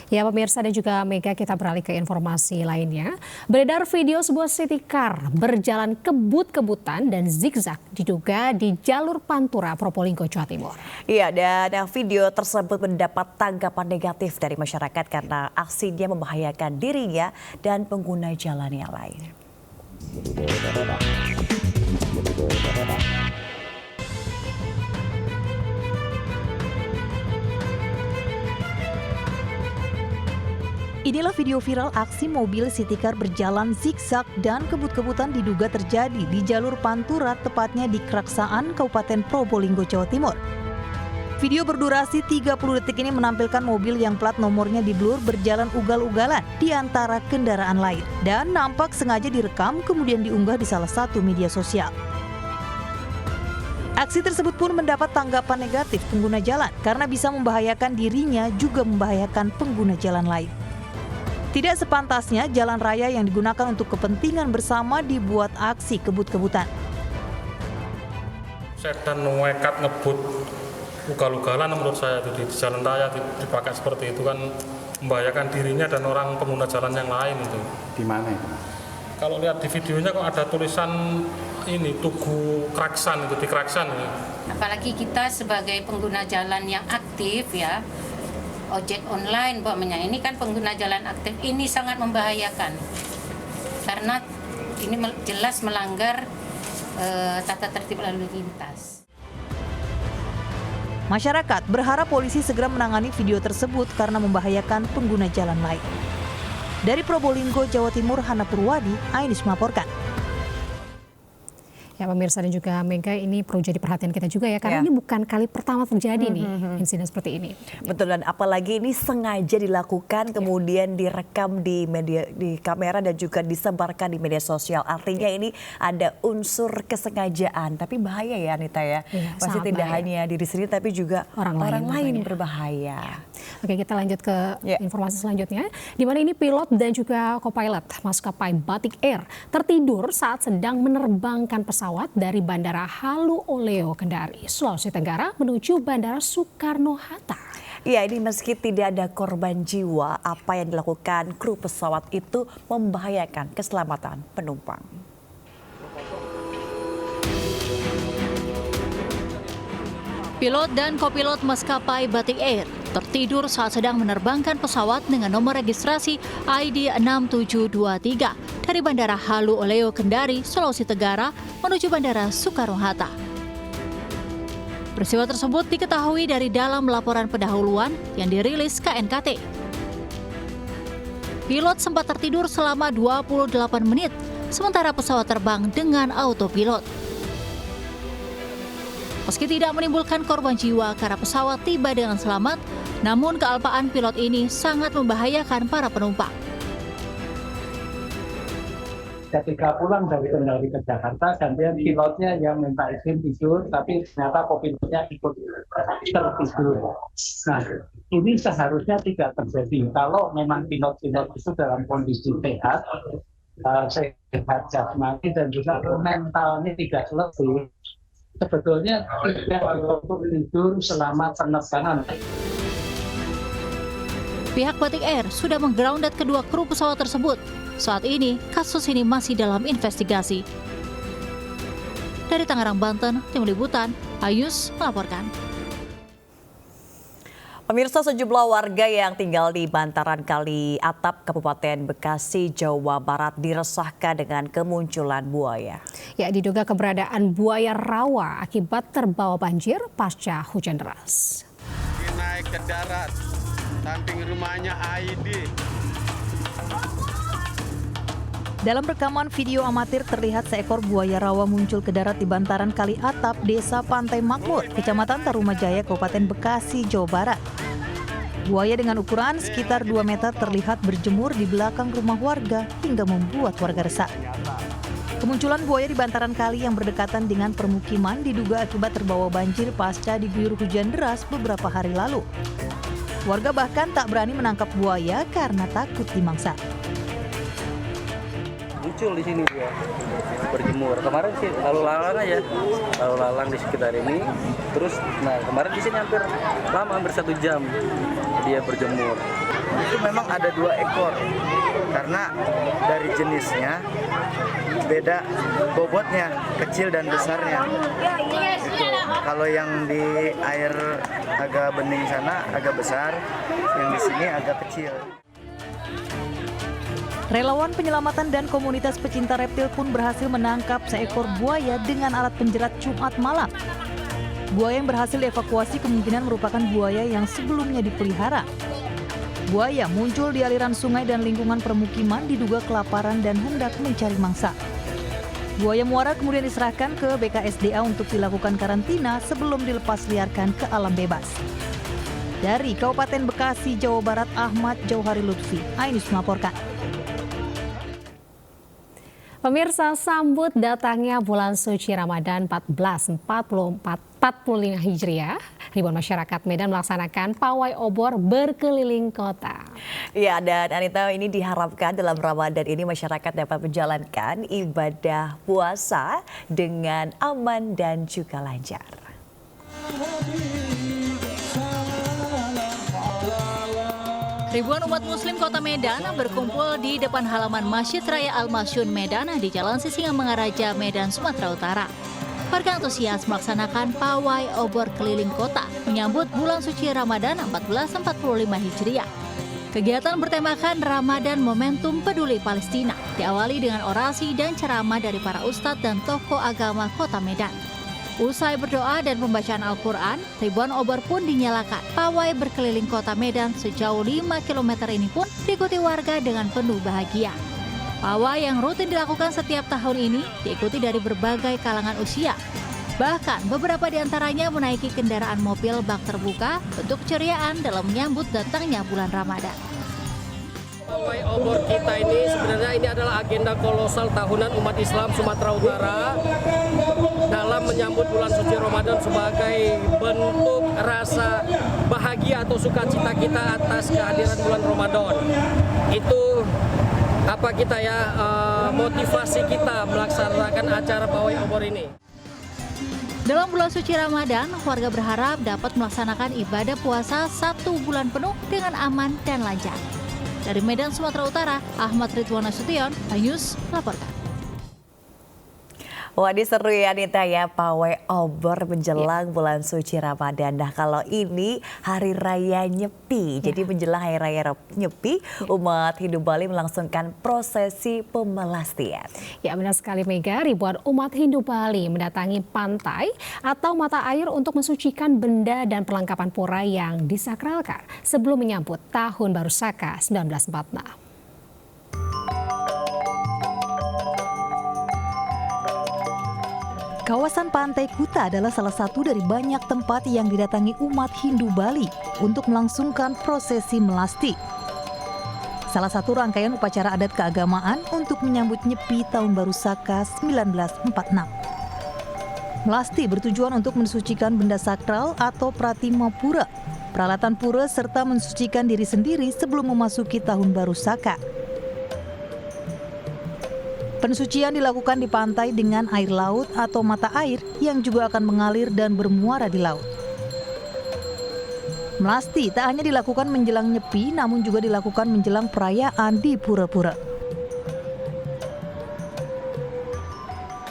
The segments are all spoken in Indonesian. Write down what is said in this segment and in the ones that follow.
Ya pemirsa dan juga Mega, kita beralih ke informasi lainnya. Beredar video sebuah city car berjalan kebut-kebutan dan zigzag diduga di jalur Pantura, Probolinggo, Jawa Timur. Iya, dan video tersebut mendapat tanggapan negatif dari masyarakat karena aksinya membahayakan dirinya dan pengguna jalan yang lain. Inilah video viral aksi mobil city car berjalan zigzag dan kebut-kebutan diduga terjadi di jalur Pantura, tepatnya di Kraksaan, Kabupaten Probolinggo, Jawa Timur. Video berdurasi 30 detik ini menampilkan mobil yang plat nomornya diblur berjalan ugal-ugalan di antara kendaraan lain dan nampak sengaja direkam kemudian diunggah di salah satu media sosial. Aksi tersebut pun mendapat tanggapan negatif pengguna jalan karena bisa membahayakan dirinya juga membahayakan pengguna jalan lain. Tidak sepantasnya jalan raya yang digunakan untuk kepentingan bersama dibuat aksi kebut-kebutan. Sedan nekat ngebut ugal-ugalan menurut saya itu di jalan raya dipakai seperti itu kan membahayakan dirinya dan orang pengguna jalan yang lain itu. Di mana itu? Kalau lihat di videonya kok ada tulisan ini Tugu Kraksan itu di Kraksan ya. Apalagi kita sebagai pengguna jalan yang aktif ya. Ojek online ini kan pengguna jalan aktif ini sangat membahayakan karena ini jelas melanggar tata tertib lalu lintas. Masyarakat berharap polisi segera menangani video tersebut karena membahayakan pengguna jalan lain. Dari Probolinggo, Jawa Timur, Hana Purwadi, Ainus melaporkan. Ya pemirsa dan juga Mega, ini perlu jadi perhatian kita juga ya, karena ini bukan kali pertama terjadi nih insiden seperti ini. Betul, dan apalagi ini sengaja dilakukan kemudian direkam di kamera dan juga disebarkan di media sosial. Artinya ini ada unsur kesengajaan, tapi bahaya ya Anita ya. Pasti tidak hanya diri sendiri tapi juga orang lain berbahaya. Oke, kita lanjut ke informasi selanjutnya, di mana ini pilot dan juga co-pilot maskapai Batik Air tertidur saat sedang menerbangkan pesawat dari Bandara Halu Oleo Kendari, Sulawesi Tenggara menuju Bandara Soekarno-Hatta. Ya, ini meski tidak ada korban jiwa, apa yang dilakukan kru pesawat itu membahayakan keselamatan penumpang. Pilot dan kopilot maskapai Batik Air tertidur saat sedang menerbangkan pesawat dengan nomor registrasi ID 6723 dari Bandara Halu Oleo Kendari, Sulawesi Tenggara menuju Bandara Soekarno-Hatta. Peristiwa tersebut diketahui dari dalam laporan pendahuluan yang dirilis KNKT. Pilot sempat tertidur selama 28 menit, sementara pesawat terbang dengan autopilot. Meski tidak menimbulkan korban jiwa karena pesawat tiba dengan selamat, namun kealpaan pilot ini sangat membahayakan para penumpang. Ketika pulang dari Kendari ke Jakarta, gantian pilotnya yang minta izin tidur, tapi ternyata kopilotnya ikut tertidur. Nah, ini seharusnya tidak terjadi. Kalau memang pilot-pilot itu dalam kondisi sehat jasmani dan juga mentalnya tidak letih, sebetulnya tidak untuk tidur selama penerbangan. Pihak Batik Air sudah menggrounded kedua kru pesawat tersebut. Saat ini, kasus ini masih dalam investigasi. Dari Tangerang, Banten, Tim Liputan, Ayus melaporkan. Pemirsa, sejumlah warga yang tinggal di bantaran Kali Atap, Kabupaten Bekasi, Jawa Barat diresahkan dengan kemunculan buaya. Ya, diduga keberadaan buaya rawa akibat terbawa banjir pasca hujan deras. Naik ke darat, samping rumahnya Aidi. Dalam rekaman video amatir terlihat seekor buaya rawa muncul ke darat di bantaran Kali Atap, Desa Pantai Makmur, Kecamatan Tarumajaya, Kabupaten Bekasi, Jawa Barat. Buaya dengan ukuran sekitar 2 meter terlihat berjemur di belakang rumah warga hingga membuat warga resah. Kemunculan buaya di bantaran kali yang berdekatan dengan permukiman diduga akibat terbawa banjir pasca diguyur hujan deras beberapa hari lalu. Warga bahkan tak berani menangkap buaya karena takut dimangsa. Muncul di sini dia berjemur. Kemarin sih lalu lalang di sekitar ini. Terus, kemarin di sini hampir 1 jam dia berjemur. itu memang ada 2 ekor karena dari jenisnya beda bobotnya, kecil dan besarnya. Gitu. Kalau yang di air agak bening sana agak besar, yang di sini agak kecil. Relawan penyelamatan dan komunitas pecinta reptil pun berhasil menangkap seekor buaya dengan alat penjerat Jumat malam. Buaya yang berhasil dievakuasi kemungkinan merupakan buaya yang sebelumnya dipelihara. Buaya muncul di aliran sungai dan lingkungan permukiman diduga kelaparan dan hendak mencari mangsa. Buaya muara kemudian diserahkan ke BKSDA untuk dilakukan karantina sebelum dilepas liarkan ke alam bebas. Dari Kabupaten Bekasi, Jawa Barat, Ahmad Jauhari Lutfi, Ainus melaporkan. Pemirsa, sambut datangnya bulan suci Ramadan 1445 Hijriah, ribuan masyarakat Medan melaksanakan pawai obor berkeliling kota. Ya, dan Anita, ini diharapkan dalam Ramadan ini masyarakat dapat menjalankan ibadah puasa dengan aman dan juga lancar. Ribuan umat muslim kota Medan berkumpul di depan halaman Masjid Raya Al-Masyun Medan di Jalan Sisingamangaraja, Medan, Sumatera Utara. Warga antusias melaksanakan pawai obor keliling kota menyambut bulan suci Ramadan 1445 Hijriah. Kegiatan bertemakan Ramadan Momentum Peduli Palestina diawali dengan orasi dan ceramah dari para ustadz dan tokoh agama kota Medan. Usai berdoa dan pembacaan Al-Quran, ribuan obor pun dinyalakan. Pawai berkeliling kota Medan sejauh 5 km ini pun diikuti warga dengan penuh bahagia. Pawai yang rutin dilakukan setiap tahun ini diikuti dari berbagai kalangan usia. Bahkan beberapa di antaranya menaiki kendaraan mobil bak terbuka untuk keceriaan dalam menyambut datangnya bulan Ramadan. Pawai obor kita ini sebenarnya ini adalah agenda kolosal tahunan umat Islam Sumatera Utara dalam menyambut bulan suci Ramadan sebagai bentuk rasa bahagia atau sukacita kita atas kehadiran bulan Ramadan. Itu apa kita ya, motivasi kita melaksanakan acara pawai obor ini. Dalam bulan suci Ramadan, warga berharap dapat melaksanakan ibadah puasa 1 bulan penuh dengan aman dan lancar. Dari Medan, Sumatera Utara, Ahmad Ridwan Nasution, News melaporkan. Wah, ini seru ya Anita ya, pawai obor menjelang bulan suci Ramadan. Nah, kalau ini Hari Raya Nyepi, jadi menjelang Hari Raya Nyepi, umat Hindu Bali melangsungkan prosesi pemelastian. Ya, benar sekali Mega, ribuan umat Hindu Bali mendatangi pantai atau mata air untuk mensucikan benda dan perlengkapan pura yang disakralkan sebelum menyambut Tahun Baru Saka 1946. Kawasan Pantai Kuta adalah salah satu dari banyak tempat yang didatangi umat Hindu Bali untuk melangsungkan prosesi melasti. Salah satu rangkaian upacara adat keagamaan untuk menyambut Nyepi Tahun Baru Saka 1946. Melasti bertujuan untuk mensucikan benda sakral atau pratima pura, peralatan pura serta mensucikan diri sendiri sebelum memasuki Tahun Baru Saka. Pensucian dilakukan di pantai dengan air laut atau mata air yang juga akan mengalir dan bermuara di laut. Melasti tak hanya dilakukan menjelang Nyepi, namun juga dilakukan menjelang perayaan di pura-pura.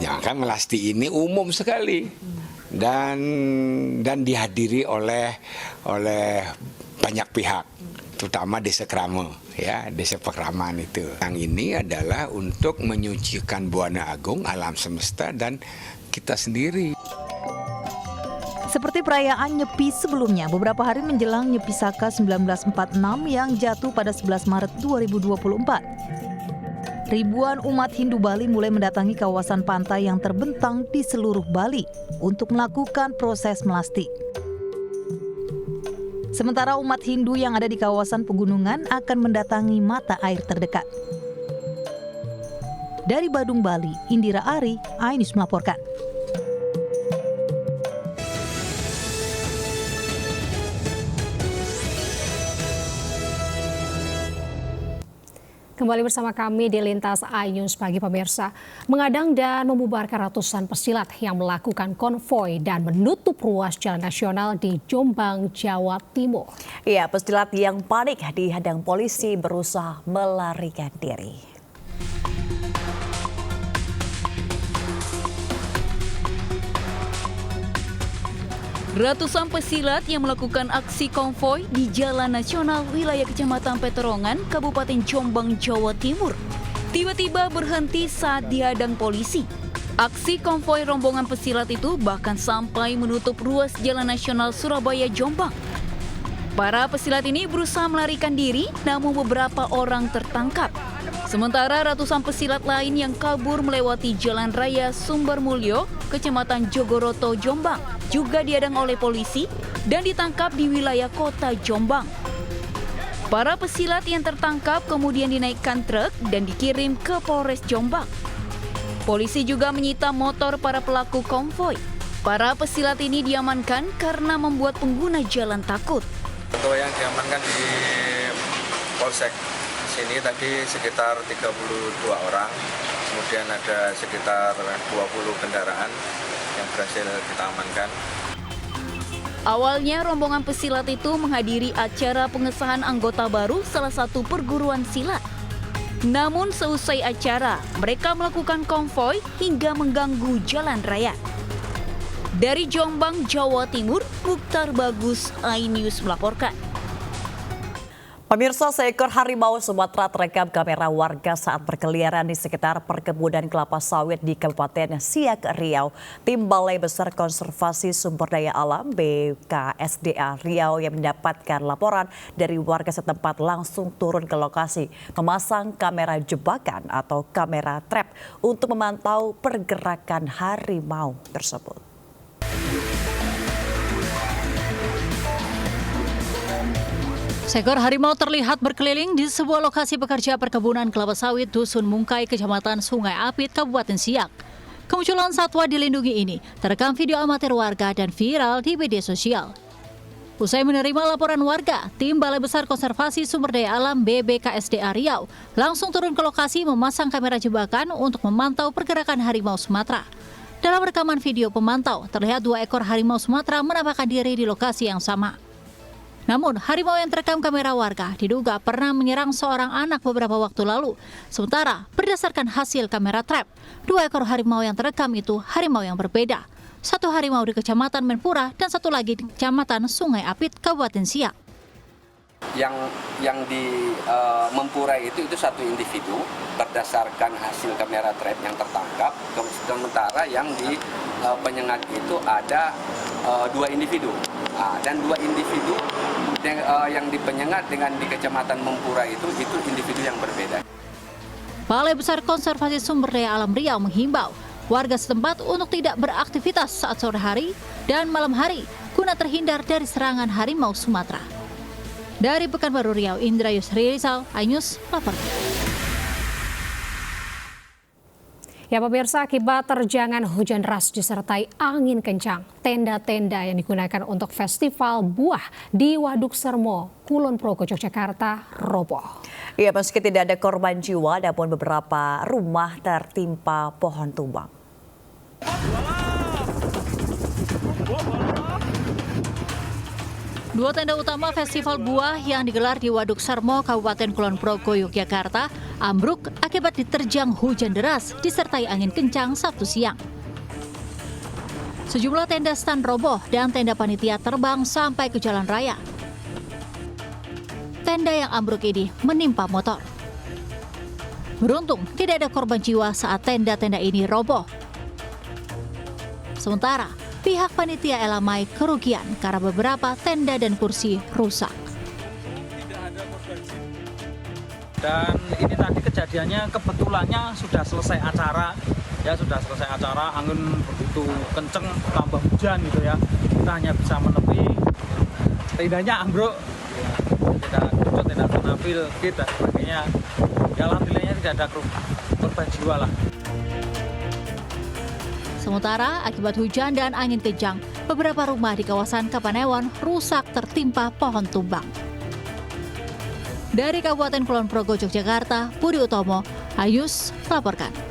Ya kan, melasti ini umum sekali dan dihadiri oleh banyak pihak, terutama Desa Krama, ya, Desa Pekraman itu. Yang ini adalah untuk menyucikan Buana Agung, alam semesta, dan kita sendiri. Seperti perayaan Nyepi sebelumnya, beberapa hari menjelang Nyepi Saka 1946 yang jatuh pada 11 Maret 2024. Ribuan umat Hindu Bali mulai mendatangi kawasan pantai yang terbentang di seluruh Bali untuk melakukan proses melasti. Sementara umat Hindu yang ada di kawasan pegunungan akan mendatangi mata air terdekat. Dari Badung, Bali, Indira Ari, Ainus melaporkan. Kembali bersama kami di Lintas iNews pagi pemirsa. Mengadang dan membubarkan ratusan pesilat yang melakukan konvoi dan menutup ruas jalan nasional di Jombang, Jawa Timur. Ya, pesilat yang panik dihadang polisi berusaha melarikan diri. Ratusan pesilat yang melakukan aksi konvoi di Jalan Nasional wilayah Kecamatan Peterongan, Kabupaten Jombang, Jawa Timur, tiba-tiba berhenti saat dihadang polisi. Aksi konvoi rombongan pesilat itu bahkan sampai menutup ruas Jalan Nasional Surabaya-Jombang. Para pesilat ini berusaha melarikan diri, namun beberapa orang tertangkap. Sementara ratusan pesilat lain yang kabur melewati Jalan Raya Sumbermulyo, Kecamatan Jogoroto, Jombang, juga dihadang oleh polisi dan ditangkap di wilayah kota Jombang. Para pesilat yang tertangkap kemudian dinaikkan truk dan dikirim ke Polres Jombang. Polisi juga menyita motor para pelaku konvoi. Para pesilat ini diamankan karena membuat pengguna jalan takut. Untuk yang diamankan di Polsek sini tadi sekitar 32 orang, kemudian ada sekitar 20 kendaraan yang berhasil kita amankan. Awalnya rombongan pesilat itu menghadiri acara pengesahan anggota baru salah satu perguruan silat. Namun seusai acara, mereka melakukan konvoi hingga mengganggu jalan raya. Dari Jombang, Jawa Timur, Mukhtar Bagus, iNews melaporkan. Pemirsa, seekor harimau Sumatera terekam kamera warga saat berkeliaran di sekitar perkebunan kelapa sawit di Kabupaten Siak, Riau. Tim Balai Besar Konservasi Sumber Daya Alam BKSDA Riau yang mendapatkan laporan dari warga setempat langsung turun ke lokasi, memasang kamera jebakan atau kamera trap untuk memantau pergerakan harimau tersebut. Seekor harimau terlihat berkeliling di sebuah lokasi pekerja perkebunan kelapa sawit Dusun Mungkai, Kecamatan Sungai Apit, Kabupaten Siak. Kemunculan satwa dilindungi ini terekam video amatir warga dan viral di media sosial. Usai menerima laporan warga, tim Balai Besar Konservasi Sumber Daya Alam BBKSDA Riau langsung turun ke lokasi memasang kamera jebakan untuk memantau pergerakan harimau Sumatera. Dalam rekaman video pemantau, terlihat 2 ekor harimau Sumatera menampakkan diri di lokasi yang sama. Namun, harimau yang terekam kamera warga diduga pernah menyerang seorang anak beberapa waktu lalu. Sementara, berdasarkan hasil kamera trap, 2 ekor harimau yang terekam itu harimau yang berbeda. 1 harimau di Kecamatan Menpura dan 1 lagi di Kecamatan Sungai Apit, Kabupaten Siak. Yang di Mempura itu 1 individu berdasarkan hasil kamera trap yang tertangkap. Sementara yang di Penyengat itu ada 2 individu. Dan 2 individu yang di Penyengat dengan di Kecamatan Mempura itu individu yang berbeda. Balai Besar Konservasi Sumber Daya Alam Riau menghimbau warga setempat untuk tidak beraktivitas saat sore hari dan malam hari guna terhindar dari serangan harimau Sumatera. Dari Pekanbaru Riau, Indra Yusri Rizal, iNews melaporkan. Ya pemirsa, akibat terjangan hujan deras disertai angin kencang, tenda-tenda yang digunakan untuk festival buah di Waduk Sermo, Kulon Progo, Yogyakarta, roboh. Ya, meski tidak ada korban jiwa, namun beberapa rumah tertimpa pohon tumbang. Dua tenda utama festival buah yang digelar di Waduk Sermo, Kabupaten Kulon Progo, Yogyakarta, ambruk akibat diterjang hujan deras disertai angin kencang Sabtu siang. Sejumlah tenda stand roboh dan tenda panitia terbang sampai ke jalan raya. Tenda yang ambruk ini menimpa motor. Beruntung tidak ada korban jiwa saat tenda-tenda ini roboh. Sementara, pihak panitia elamai kerugian karena beberapa tenda dan kursi rusak. Dan ini tadi kejadiannya kebetulannya sudah selesai acara, angin begitu kenceng tambah hujan gitu ya. Kita hanya bisa menepi, tendanya ambruk, tenda tanapil dan sebagainya. Ya alhamdulillahnya tidak ada korban jiwa lah. Sementara akibat hujan dan angin kencang, beberapa rumah di kawasan Kapanewon rusak tertimpa pohon tumbang. Dari Kabupaten Kulon Progo, Yogyakarta, Budi Utomo, Ayus, laporkan.